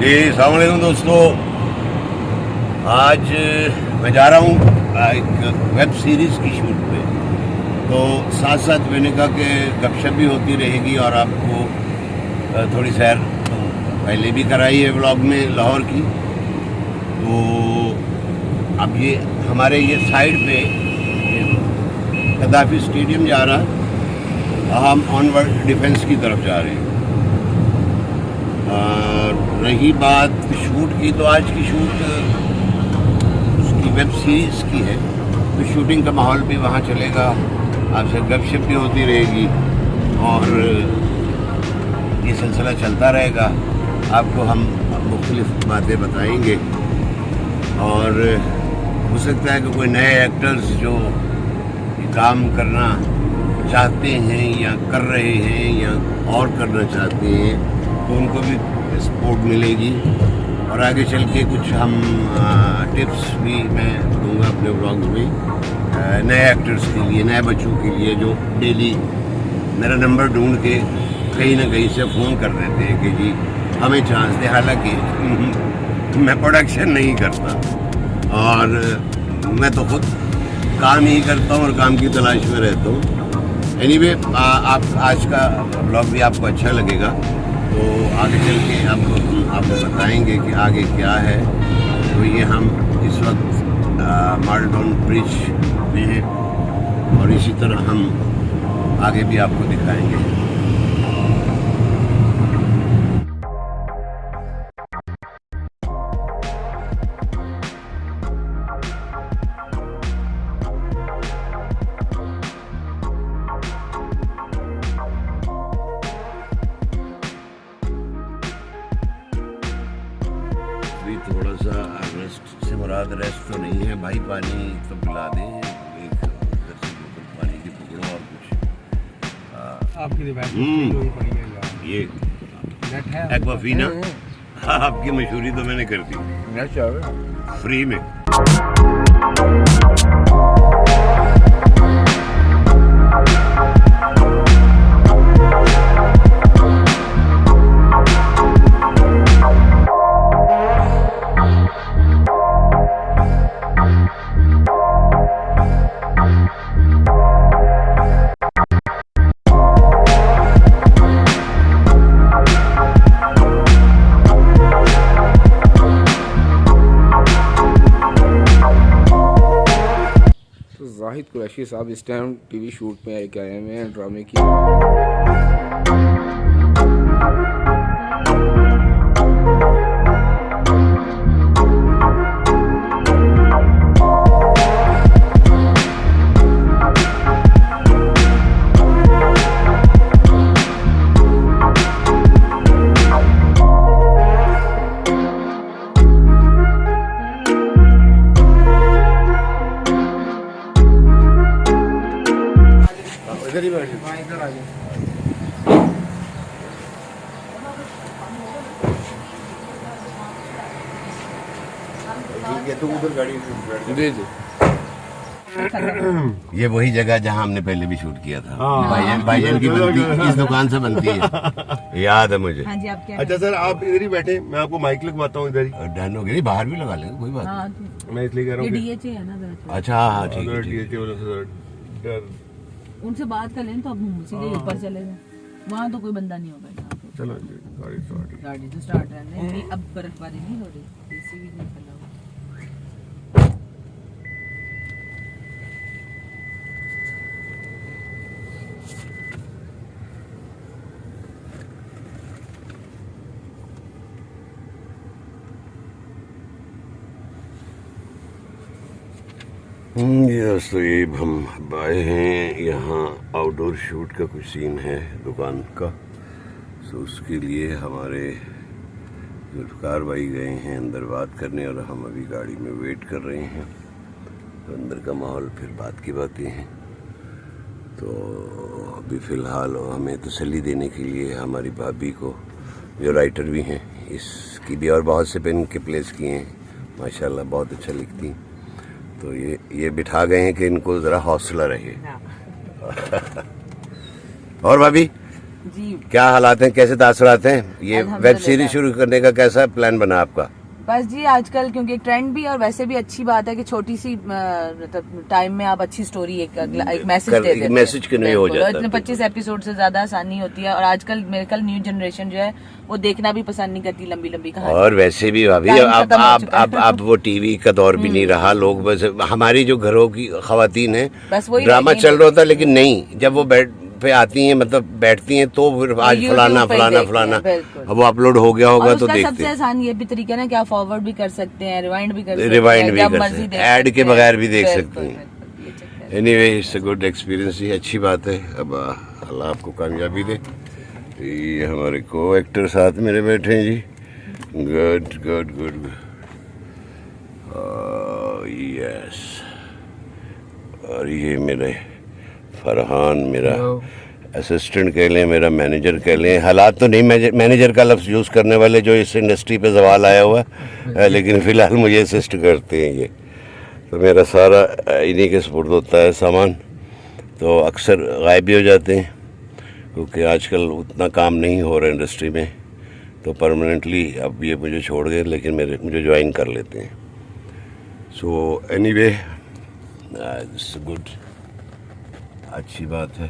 जी अस्सलाम वालेकुम दोस्तों, आज मैं जा रहा हूँ एक वेब सीरीज़ की शूट पे। तो साथ साथ मैंने कहा कि गपशप भी होती रहेगी और आपको थोड़ी सैर तो पहले भी कराई है व्लॉग में लाहौर की। तो अब ये हमारे ये साइड पे गद्दाफी स्टेडियम जा रहा, हम ऑनवर्ड डिफेंस की तरफ जा रहे हैं। रही बात शूट की, तो आज की शूट उसकी वेब सीरीज़ की है, तो शूटिंग का माहौल भी वहाँ चलेगा, आपसे गपशप भी होती रहेगी और ये सिलसिला चलता रहेगा। आपको हम मुख्तलिफ बातें बताएंगे और हो सकता है कि कोई नए एक्टर्स जो ये काम करना चाहते हैं या कर रहे हैं या और करना चाहते हैं तो उनको भी सपोर्ट मिलेगी। और आगे चल के कुछ हम टिप्स भी मैं दूंगा अपने व्लॉग्स में नए एक्टर्स के लिए, नए बच्चों के लिए जो डेली मेरा नंबर ढूंढ के कहीं ना कहीं से फ़ोन कर देते हैं कि जी हमें चांस दे। हालांकि मैं प्रोडक्शन नहीं करता और मैं तो खुद काम ही करता हूँ और काम की तलाश में रहता हूँ। एनीवे, आप आज का ब्लॉग भी आपको अच्छा लगेगा, तो आगे चल के आपको बताएंगे कि आगे क्या है। तो ये हम इस वक्त माल्टन ब्रिज में हैं और इसी तरह हम आगे भी आपको दिखाएंगे। थोड़ा सा रेस्ट से मुराद रेस्ट तो नहीं है भाई, पानी तो पिला दें, एक इधर से बोतल पानी की पकड़ो और कुछ आपकी ये एक्वाफीना आपकी मशहूरी तो मैंने कर दी फ्री में। जाहिद कुरैशी साहब इस टाइम टीवी शूट में आए हुए हैं ड्रामे की। इधर ही बैठ इधर आ जाओ। ठीक है, तो उधर गाड़ी में जी जी, ये वही जगह जहाँ हमने पहले भी शूट किया था। भाईजान की बनती इस दुकान से बनती है, याद है मुझे। हाँ जी, आप क्या अच्छा सर, आप इधर ही बैठे, मैं आपको माइक लगवाता हूँ इधर ही। डन हो गया, बाहर भी लगा लेंगे, कोई बात हाँ, नहीं। मैं इसलिए कह रहा ये हूँ डीएचए है ना वैसे। अच्छा हाँ ठीक है, ठीक है। कि वालों से डर। उनसे बात कर लें तो अब सीधे ऊपर चले जाए, वहाँ तो कोई बंदा नहीं होगा यहाँ पे। चलो जी, गाड़ी स्टार्ट। गाड़ी तो स्टार्ट रहने दे, अब बर्फबारी नहीं हो रही, एसी भी नहीं चला हुआ। ये दोस्तों, ये हम आए हैं यहाँ, आउटडोर शूट का कुछ सीन है दुकान का। तो उसके लिए हमारे जुल्फकार भाई गए हैं अंदर बात करने और हम अभी गाड़ी में वेट कर रहे हैं। तो अंदर का माहौल फिर बात की बातें हैं। तो अभी फ़िलहाल हमें तसल्ली देने के लिए हमारी भाभी को, जो राइटर भी हैं, इसकी भी और बहुत से पेन के प्लेस किए हैं, माशाल्लाह बहुत अच्छा लिखती हैं। तो ये बिठा गए हैं कि इनको ज़रा हौसला रहे। और भाभी जी क्या हालात हैं, कैसे तासुरात हैं? ये वेब अल्हम्दुलिल्लाह। सीरीज शुरू करने का कैसा प्लान बना आपका? बस जी आजकल क्योंकि एक ट्रेंड भी और वैसे भी अच्छी बात है कि छोटी सी मतलब टाइम में आप अच्छी स्टोरी एक मैसेज दे देते हैं। मैसेज कन्वे हो जाता है। इतने 25 एपिसोड से ज्यादा आसानी होती है और आजकल मेरे ख्याल न्यू जनरेशन जो है वो देखना भी पसंद नहीं करती लंबी लंबी कहानी। और वैसे भी भाभी टाइम खत्म हो चुका है। अब वो टीवी का दौर भी नहीं रहा। लोग बस हमारी जो घरों की खवातीन है बस वही ड्रामा रह गई चल रहा होता, लेकिन नहीं, जब वो बेड पे आती हैं, मतलब बैठती हैं, तो फिर आज YouTube फलाना पे ही फलाना देखते फलाना हैं, बिल्कुल। अब वो अपलोड हो गया होगा और तो उसका देखते सबसे हैं। आसान ये भी तरीका है ना कि आप फॉरवर्ड भी कर सकते हैं, रिवाइंड भी कर सकते हैं, रिवाइंड भी जब कर मर्जी सकते देख हैं, ऐड के सकते हैं। बगैर भी देख बिल्कुल, सकते हैं। बिल्कुल, ये चक्कर है। Anyway it's a good experience, ये अच्छी बात है। अब अल्लाह आपको कामयाबी दे। ये हमारे को एक्टर साथ मेरे बैठे हैं जी। Good good good. यस। और ये मेरे फरहान, मेरा असिस्टेंट कह लें, मेरा मैनेजर कह लें। हालात तो नहीं मैनेजर का लफ्ज़ यूज़ करने वाले जो इस इंडस्ट्री पे सवाल आया हुआ है, लेकिन फ़िलहाल मुझे असिस्ट करते हैं ये। तो मेरा सारा इन्हीं के सपोर्ट होता है सामान। तो अक्सर गायब भी हो जाते हैं क्योंकि आजकल उतना काम नहीं हो रहा इंडस्ट्री में, तो परमानेंटली अब ये मुझे छोड़ गए, लेकिन मुझे ज्वाइन कर लेते हैं। सो एनीवे इट्स गुड, अच्छी बात है।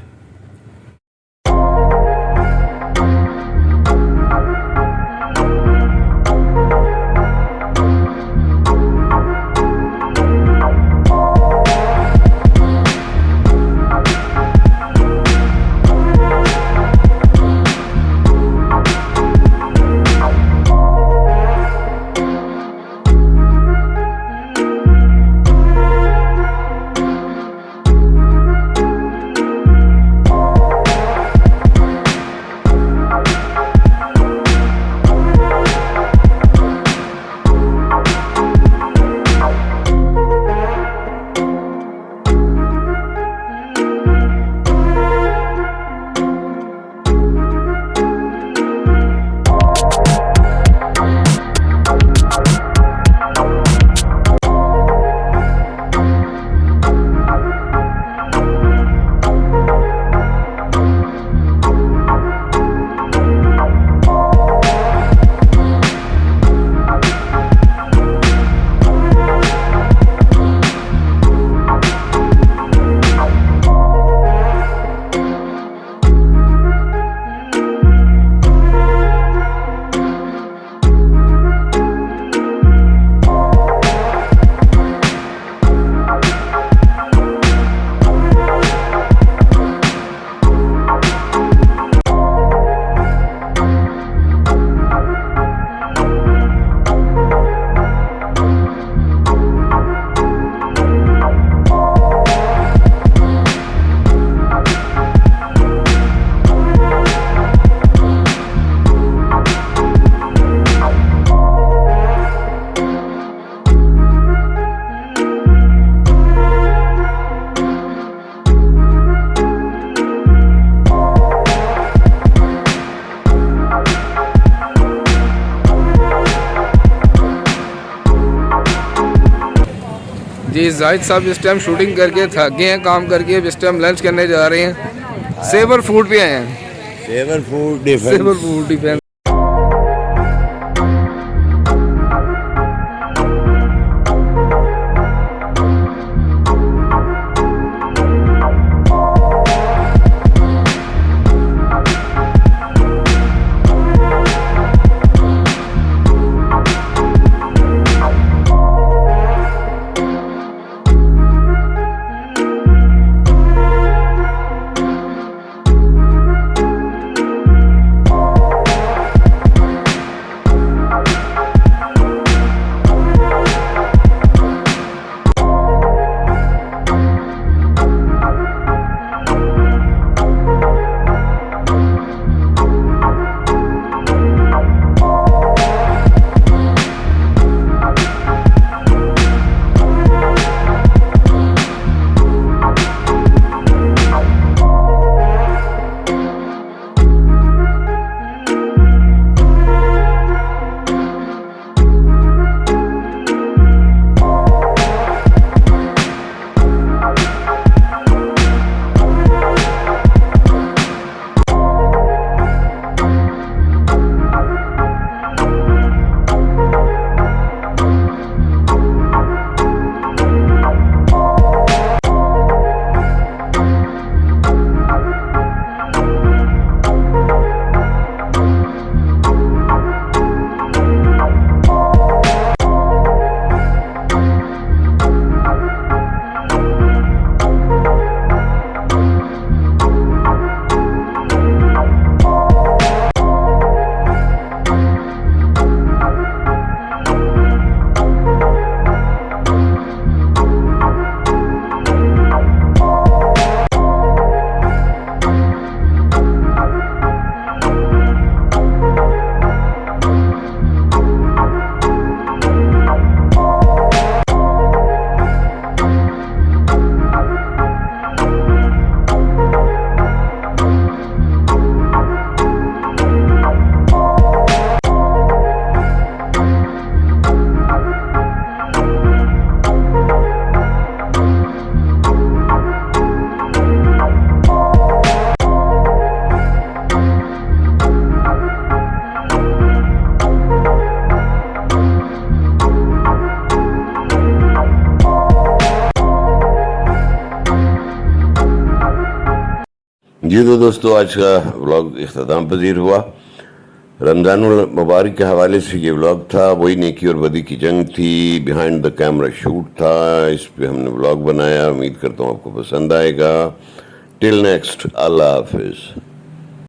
जी जाहिद साहब इस टाइम शूटिंग करके थक गए हैं काम करके, अब इस टाइम लंच करने जा रहे हैं। सेवर फूड पे आए हैं। Saver food defence. Saver food defence. जी तो दोस्तों, आज का व्लॉग इख्तिताम पजीर हुआ। रमज़ानुल मुबारक के हवाले से ये व्लॉग था। वही नेकी और बदी की जंग थी, बिहाइंड द कैमरा शूट था। इस पे हमने व्लॉग बनाया। उम्मीद करता हूँ आपको पसंद आएगा। टिल नेक्स्ट, अल्लाह हाफिज़।